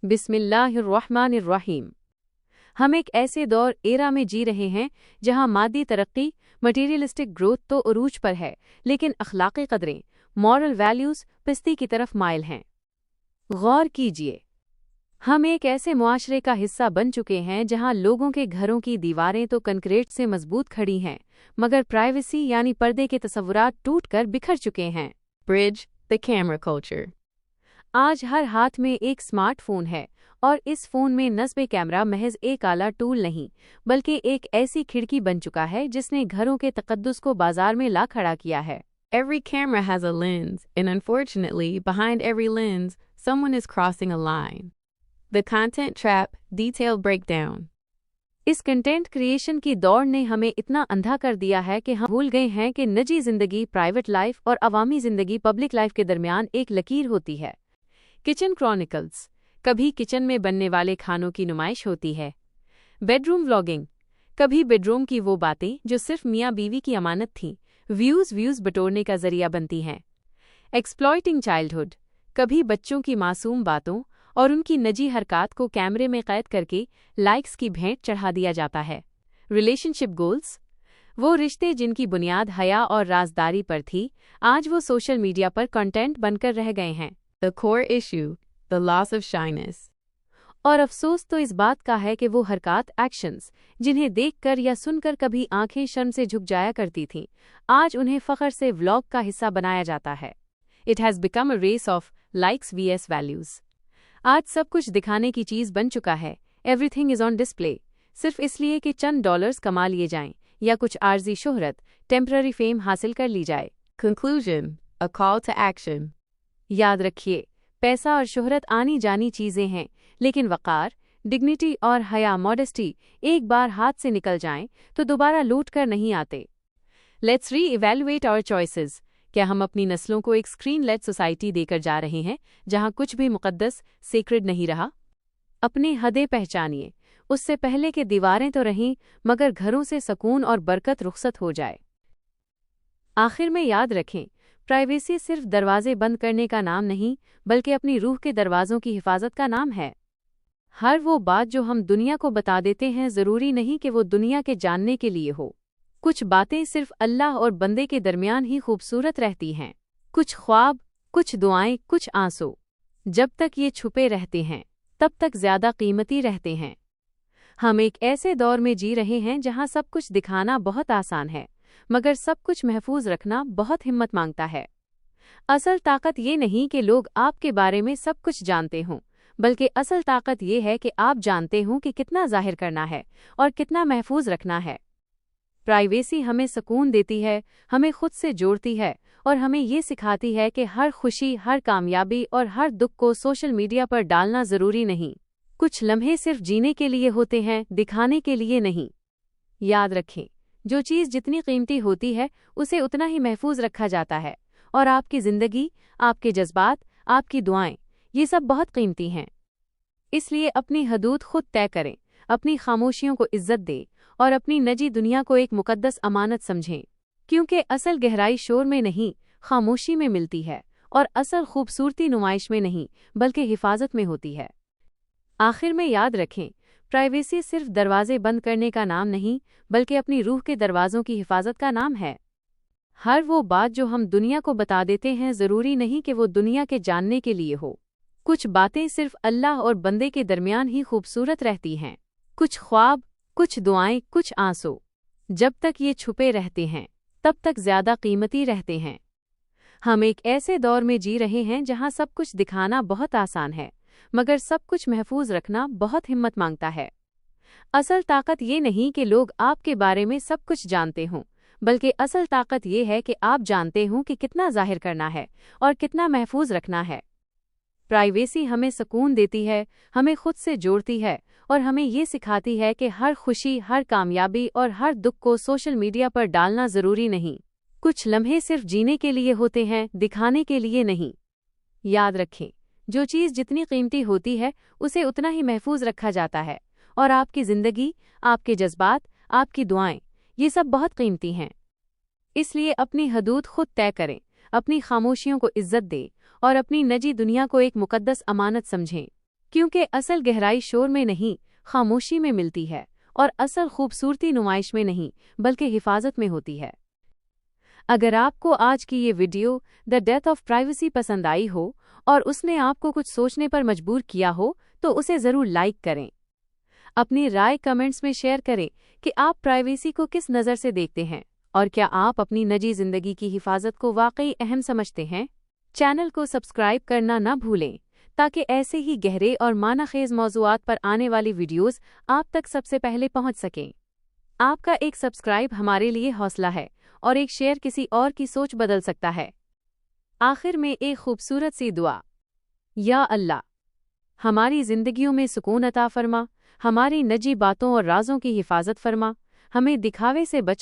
बिस्मिल्लाहिर्रहमानिर्रहीम। हम एक ऐसे दौर एरा में जी रहे हैं जहां मादी तरक्की, मटीरियलिस्टिक ग्रोथ तो उरूज पर है, लेकिन अखलाकी कदरें, मॉरल वैल्यूज पस्ती की तरफ माइल हैं। गौर कीजिए, हम एक ऐसे मुआशरे का हिस्सा बन चुके हैं जहां लोगों के घरों की दीवारें तो कंक्रीट से मजबूत खड़ी हैं, मगर प्राइवेसी यानी पर्दे के तसव्वुरात टूटकर बिखर चुके हैं। Bridge the camera culture. आज हर हाथ में एक स्मार्टफोन है और इस फोन में नस्ब कैमरा महज एक आला टूल नहीं, बल्कि एक ऐसी खिड़की बन चुका है जिसने घरों के तकद्दुस को बाजार में ला खड़ा किया है। Every camera has a lens, and unfortunately, behind every lens, someone is crossing a line. The Content Trap Detailed Breakdown. इस कंटेंट क्रिएशन की दौड़ ने हमें इतना अंधा कर दिया है कि हम भूल गए हैं कि निजी जिंदगी प्राइवेट लाइफ और अवामी जिंदगी पब्लिक लाइफ के दरमियान एक लकीर होती है। किचन क्रॉनिकल्स, कभी किचन में बनने वाले खानों की नुमाइश होती है। बेडरूम व्लॉगिंग, कभी बेडरूम की वो बातें जो सिर्फ मियाँ बीवी की अमानत थीं, व्यूज़ बटोरने का जरिया बनती हैं। एक्सप्लॉइटिंग चाइल्डहुड, कभी बच्चों की मासूम बातों और उनकी निजी हरकत को कैमरे में कैद करके लाइक्स की भेंट चढ़ा दिया जाता है। रिलेशनशिप गोल्स, वो रिश्ते जिनकी बुनियाद हया और राजदारी पर थी, आज वो सोशल मीडिया पर कंटेंट बनकर रह गए हैं। The core issue, the loss of shyness. और अफसोस तो इस बात का है कि वो हरकत एक्शंस जिन्हें देखकर या सुनकर कभी आंखें शर्म से झुक जाया करती थीं, आज उन्हें फख्र से व्लॉग का हिस्सा बनाया जाता है। It has become a race of likes vs values. आज सब कुछ दिखाने की चीज़ बन चुका है। एवरीथिंग इज ऑन डिस्प्ले, सिर्फ इसलिए कि चंद डॉलर्स कमा लिए जाएं या कुछ आर्जी शोहरत, टेम्पररी फेम हासिल कर ली जाए। Conclusion, a call to action. याद रखिए, पैसा और शोहरत आनी जानी चीज़ें हैं, लेकिन वक़ार, डिग्निटी और हया मॉडेस्टी एक बार हाथ से निकल जाएं तो दोबारा लौट कर नहीं आते। Let's reevaluate our choices. क्या हम अपनी नस्लों को एक स्क्रीन लेड सोसाइटी देकर जा रहे हैं जहां कुछ भी मुकद्दस सेक्रेड नहीं रहा? अपनी हदें पहचानिए, उससे पहले कि दीवारें तो रहें मगर घरों से सकून और बरकत रुखसत हो जाए। आखिर में याद रखें, प्राइवेसी सिर्फ दरवाजे बंद करने का नाम नहीं, बल्कि अपनी रूह के दरवाज़ों की हिफाजत का नाम है। हर वो बात जो हम दुनिया को बता देते हैं ज़रूरी नहीं कि वो दुनिया के जानने के लिए हो। कुछ बातें सिर्फ अल्लाह और बंदे के दरमियान ही खूबसूरत रहती हैं। कुछ ख्वाब, कुछ दुआएं, कुछ आंसू, जब तक ये छुपे रहते हैं तब तक ज़्यादा कीमती रहते हैं। हम एक ऐसे दौर में जी रहे हैं जहां सब कुछ दिखाना बहुत आसान है, मगर सब कुछ महफूज रखना बहुत हिम्मत मांगता है। असल ताकत ये नहीं कि लोग आपके बारे में सब कुछ जानते हों, बल्कि असल ताकत ये है कि आप जानते हों कि कितना जाहिर करना है और कितना महफूज रखना है। प्राइवेसी हमें सुकून देती है, हमें खुद से जोड़ती है और हमें ये सिखाती है कि हर खुशी, हर कामयाबी और हर दुख को सोशल मीडिया पर डालना ज़रूरी नहीं। कुछ लम्हे सिर्फ जीने के लिए होते हैं, दिखाने के लिए नहीं। याद रखें, जो चीज़ जितनी कीमती होती है उसे उतना ही महफूज रखा जाता है, और आपकी ज़िंदगी, आपके जज्बात, आपकी दुआएं, ये सब बहुत कीमती हैं। इसलिए अपनी हदूद खुद तय करें, अपनी खामोशियों को इज्जत दें और अपनी निजी दुनिया को एक मुकद्दस अमानत समझें, क्योंकि असल गहराई शोर में नहीं, खामोशी में मिलती है, और असल खूबसूरती नुमाइश में नहीं, बल्कि हिफाजत में होती है। आखिर में याद रखें, प्राइवेसी सिर्फ दरवाजे बंद करने का नाम नहीं, बल्कि अपनी रूह के दरवाज़ों की हिफाजत का नाम है। हर वो बात जो हम दुनिया को बता देते हैं ज़रूरी नहीं कि वो दुनिया के जानने के लिए हो। कुछ बातें सिर्फ अल्लाह और बंदे के दरमियान ही खूबसूरत रहती हैं। कुछ ख्वाब, कुछ दुआएं, कुछ आंसू, जब तक ये छुपे रहते हैं तब तक ज़्यादा कीमती रहते हैं। हम एक ऐसे दौर में जी रहे हैं जहां सब कुछ दिखाना बहुत आसान है, मगर सब कुछ महफूज रखना बहुत हिम्मत मांगता है। असल ताकत ये नहीं कि लोग आपके बारे में सब कुछ जानते हों, बल्कि असल ताकत ये है कि आप जानते हों कि कितना जाहिर करना है और कितना महफूज रखना है। प्राइवेसी हमें सुकून देती है, हमें खुद से जोड़ती है और हमें ये सिखाती है कि हर खुशी, हर कामयाबी और हर दुख को सोशल मीडिया पर डालना ज़रूरी नहीं। कुछ लम्हे सिर्फ जीने के लिए होते हैं, दिखाने के लिए नहीं। याद रखें, जो चीज़ जितनी कीमती होती है उसे उतना ही महफूज रखा जाता है, और आपकी ज़िंदगी, आपके जज्बात, आपकी दुआएं, ये सब बहुत कीमती हैं। इसलिए अपनी हदूद खुद तय करें, अपनी खामोशियों को इज्जत दें और अपनी निजी दुनिया को एक मुकद्दस अमानत समझें, کیونکہ اصل گہرائی شور میں نہیں، خاموشی میں ملتی ہے، اور اصل خوبصورتی نمائش میں نہیں بلکہ حفاظت میں ہوتی ہے۔ اگر آپ کو آج کی یہ video the death of privacy پسند آئی ہو اور اس نے آپ کو کچھ سوچنے پر مجبور کیا ہو تو اسے ضرور لائک کریں۔ اپنی رائے کمنٹس میں شیئر کریں کہ آپ پرائیویسی کو کس نظر سے دیکھتے ہیں اور کیا آپ اپنی نجی زندگی کی حفاظت کو واقعی اہم سمجھتے ہیں۔ چینل کو سبسکرائب کرنا نہ بھولیں تاکہ ایسے ہی گہرے اور معنی خیز موضوعات پر آنے والی ویڈیوز آپ تک سب سے پہلے پہنچ سکیں۔ آپ کا ایک سبسکرائب ہمارے لیے حوصلہ ہے اور ایک شیئر کسی اور کی سوچ بدل سکتا ہے۔ آخر میں ایک خوبصورت سی دعا۔ یا اللہ، ہماری زندگیوں میں سکون عطا فرما، ہماری نجی باتوں اور رازوں کی حفاظت فرما، ہمیں دکھاوے سے بچ